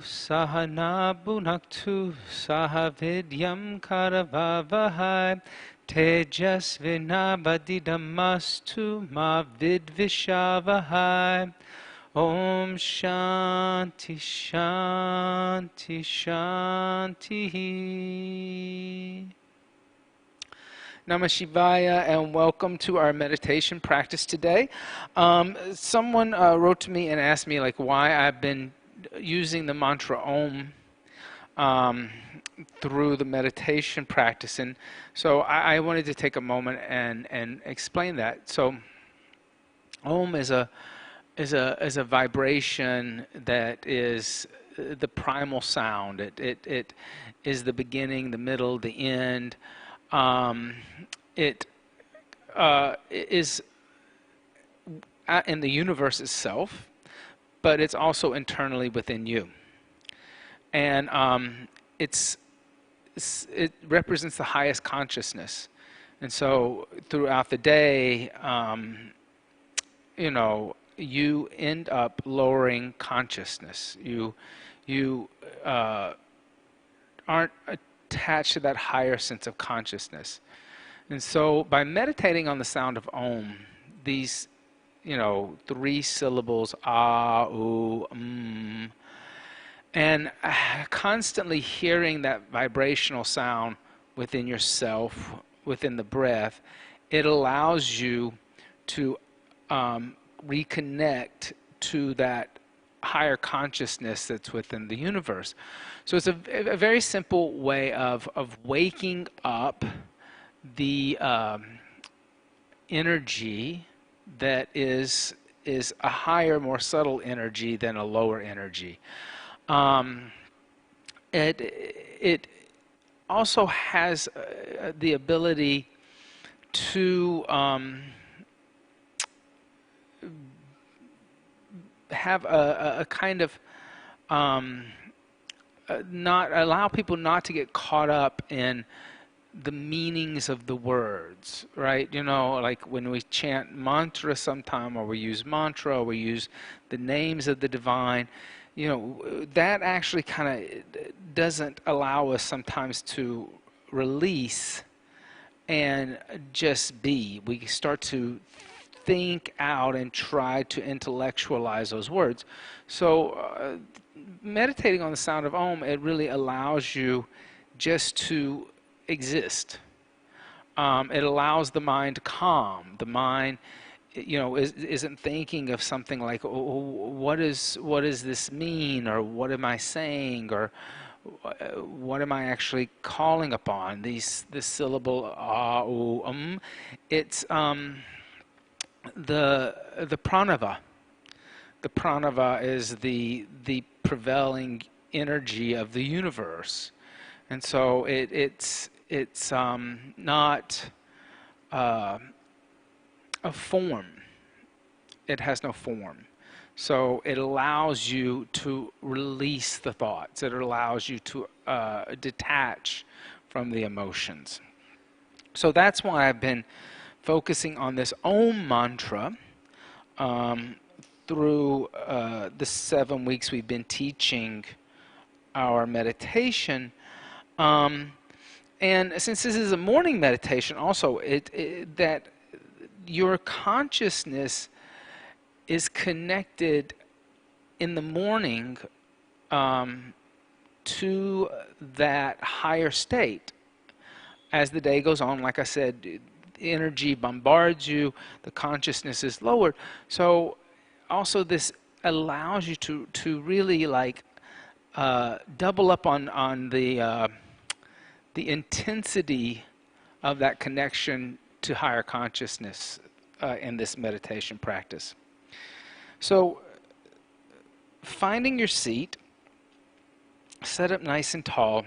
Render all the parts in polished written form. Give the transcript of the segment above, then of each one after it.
Sahana Bhunaktu Sahavidyam Karavavahai Tejasvinavadidamastu Ma Vidvishavahai. Om Shanti Shanti Shanti. Namah Shivaya, and welcome to our meditation practice today. Someone wrote to me and asked me why I've been using the mantra Om through the meditation practice, and so I wanted to take a moment and explain that. So Om is a vibration that is the primal sound. It is the beginning, the middle, the end. It is in the universe itself, but it's also internally within you. And it represents the highest consciousness. And so throughout the day, you end up lowering consciousness. You aren't attached to that higher sense of consciousness. And so by meditating on the sound of Om, these, 3 syllables, ah, oo, and constantly hearing that vibrational sound within yourself, within the breath, it allows you to reconnect to that higher consciousness that's within the universe. So it's a very simple way of waking up the energy that is a higher, more subtle energy than a lower energy. It also has the ability to have a kind of not allow people not to get caught up in the meanings of the words, right? Like when we chant mantra sometime, or we use mantra, or we use the names of the divine, that actually kind of doesn't allow us sometimes to release and just be. We start to think out and try to intellectualize those words. So meditating on the sound of Om, it really allows you just to exist. It allows the mind to calm. The mind, isn't thinking of something like, oh, what does this mean, or what am I saying, or what am I actually calling upon? This syllable ah, oo, it's the pranava. The pranava is the prevailing energy of the universe, and so it's not a form. It has no form. So it allows you to release the thoughts. It allows you to detach from the emotions. So that's why I've been focusing on this Om mantra through the 7 weeks we've been teaching our meditation. And since this is a morning meditation also, that your consciousness is connected in the morning to that higher state. As the day goes on, like I said, the energy bombards you, the consciousness is lowered. So also this allows you to really double up on the intensity of that connection to higher consciousness in this meditation practice. So finding your seat, set up nice and tall,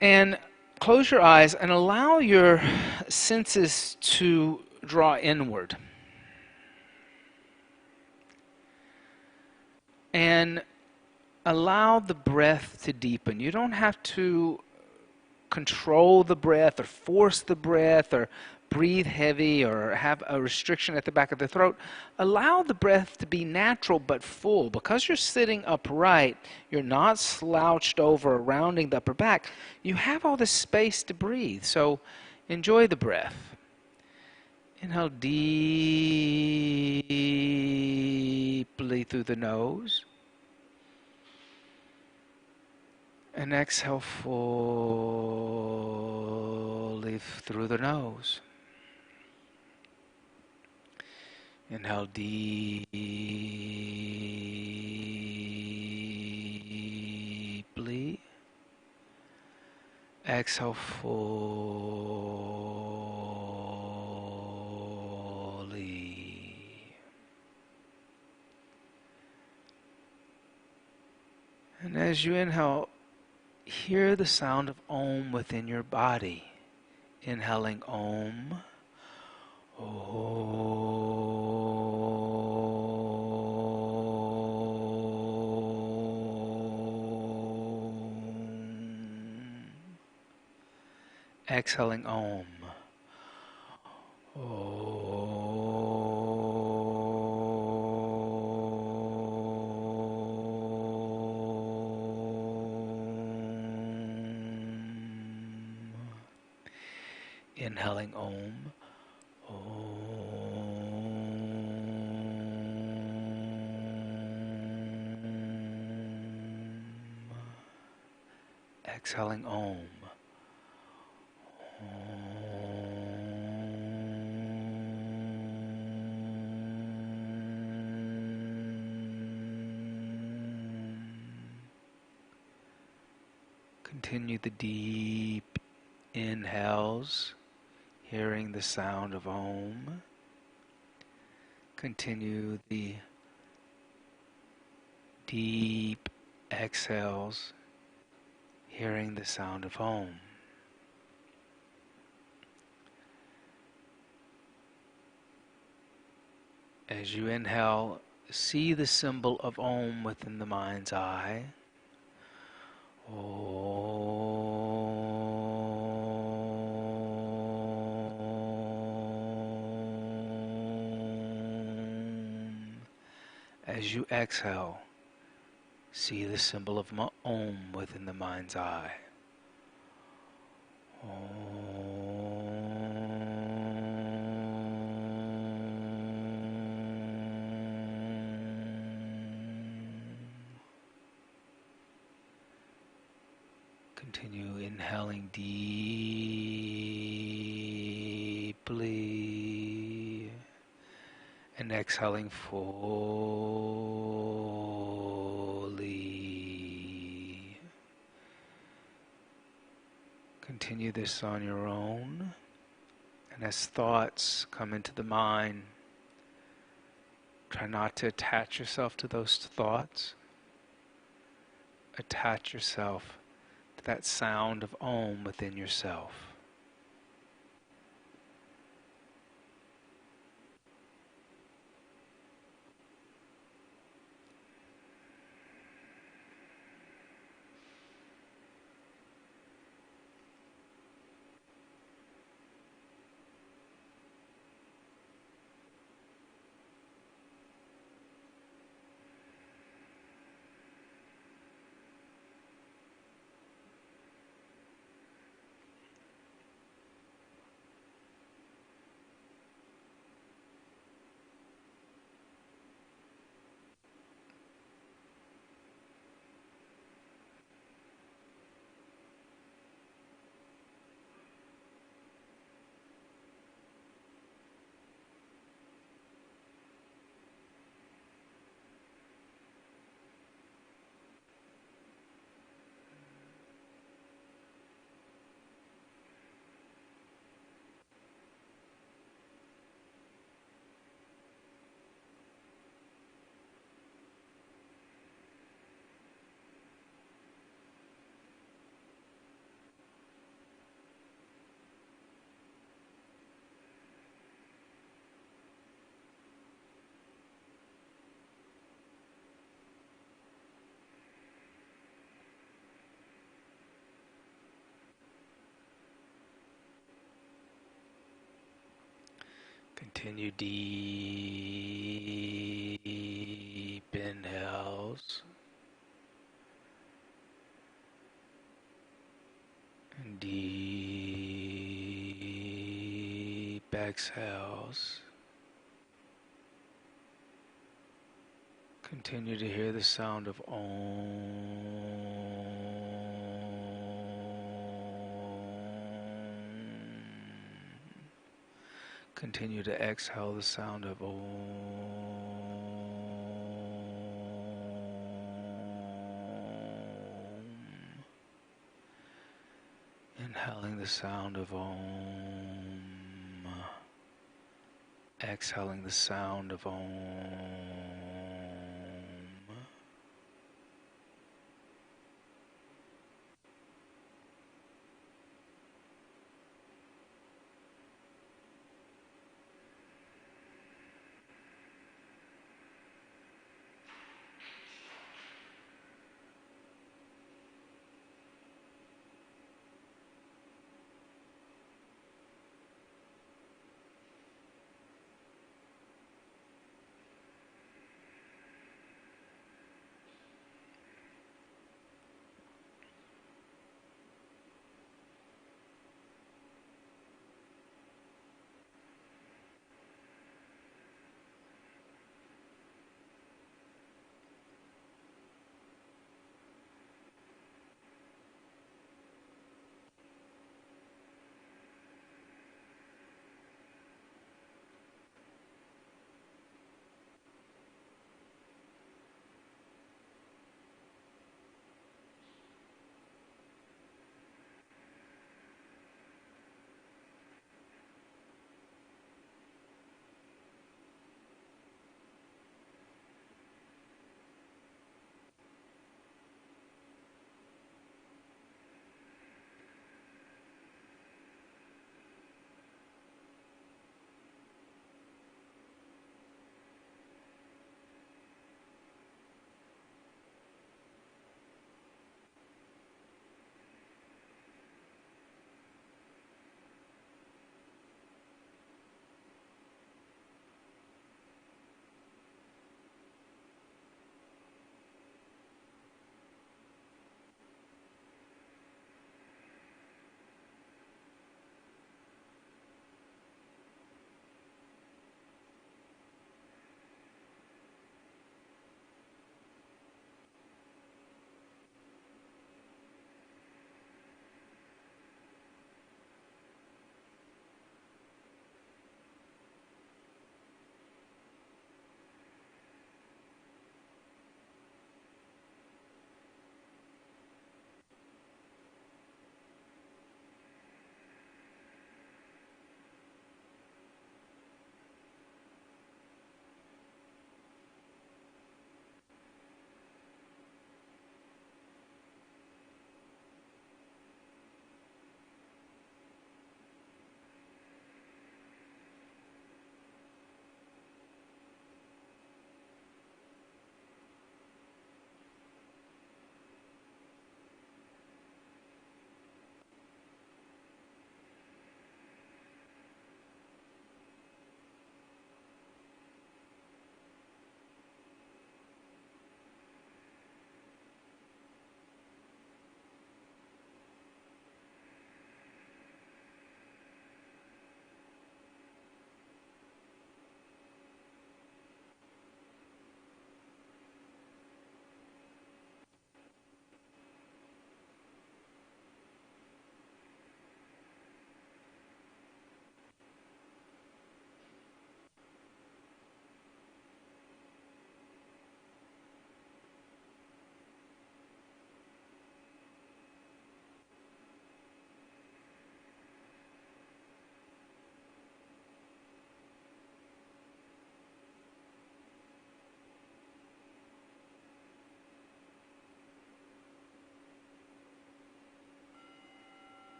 and close your eyes and allow your senses to draw inward. And allow the breath to deepen. You don't have to control the breath or force the breath or breathe heavy or have a restriction at the back of the throat, allow the breath to be natural but full. Because you're sitting upright, you're not slouched over or rounding the upper back, you have all this space to breathe. So enjoy the breath. Inhale deeply through the nose. And exhale fully through the nose. Inhale deeply. Exhale fully. And as you inhale, hear the sound of Om within your body. Inhaling Om. Exhaling Om. Inhaling Om. Exhaling Om. Continue the deep inhales, hearing the sound of Om. Continue the deep exhales, hearing the sound of Om. As you inhale, see the symbol of Om within the mind's eye. Om. As you exhale, see the symbol of Om within the mind's eye. Continue inhaling deeply and exhaling fully. Continue this on your own, and as thoughts come into the mind, try not to attach yourself to those thoughts. Attach yourself to that sound of Om within yourself. Continue deep inhales and deep exhales. Continue to hear the sound of Om. Continue to exhale the sound of Om. Inhaling the sound of Om. Exhaling the sound of Om.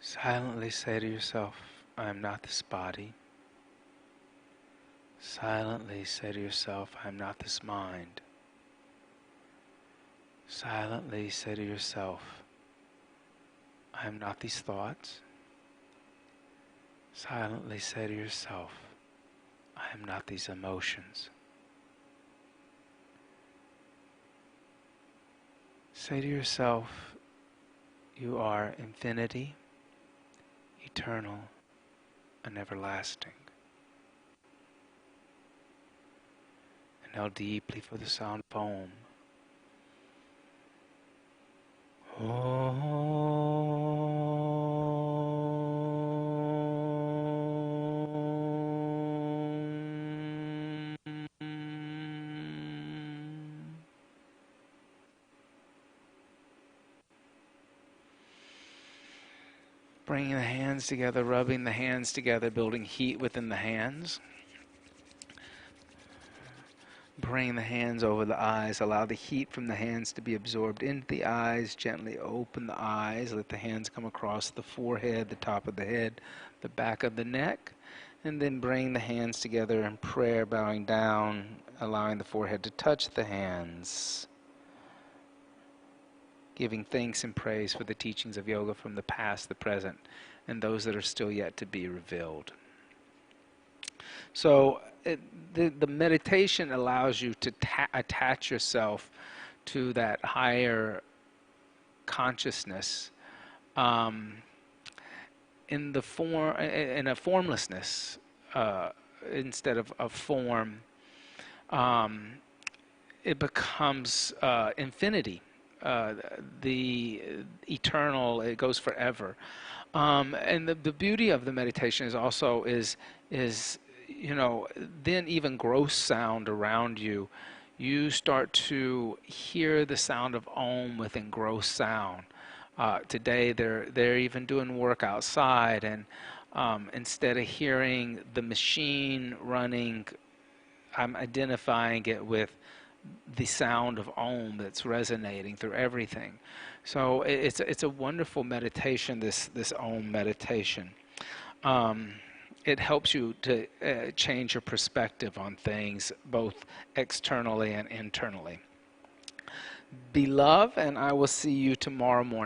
Silently say to yourself, I am not this body. Silently say to yourself, I am not this mind. Silently say to yourself, I am not these thoughts. Silently say to yourself, I am not these emotions. Say to yourself, you are infinity, eternal, and everlasting. Inhale deeply for the sound of Om. Bringing the hands together, rubbing the hands together, building heat within the hands. Bring the hands over the eyes. Allow the heat from the hands to be absorbed into the eyes. Gently open the eyes. Let the hands come across the forehead, the top of the head, the back of the neck. And then bring the hands together in prayer, bowing down, allowing the forehead to touch the hands. Giving thanks and praise for the teachings of yoga from the past, the present, and those that are still yet to be revealed. So the meditation allows you to attach yourself to that higher consciousness in a formlessness instead of form. It becomes infinity. The eternal, it goes forever. And the beauty of the meditation is also then even gross sound around you, you start to hear the sound of Om within gross sound. Today they're even doing work outside, and instead of hearing the machine running, I'm identifying it with the sound of Om that's resonating through everything. So it's a wonderful meditation, this Om meditation. It helps you to change your perspective on things, both externally and internally. Be love, and I will see you tomorrow morning.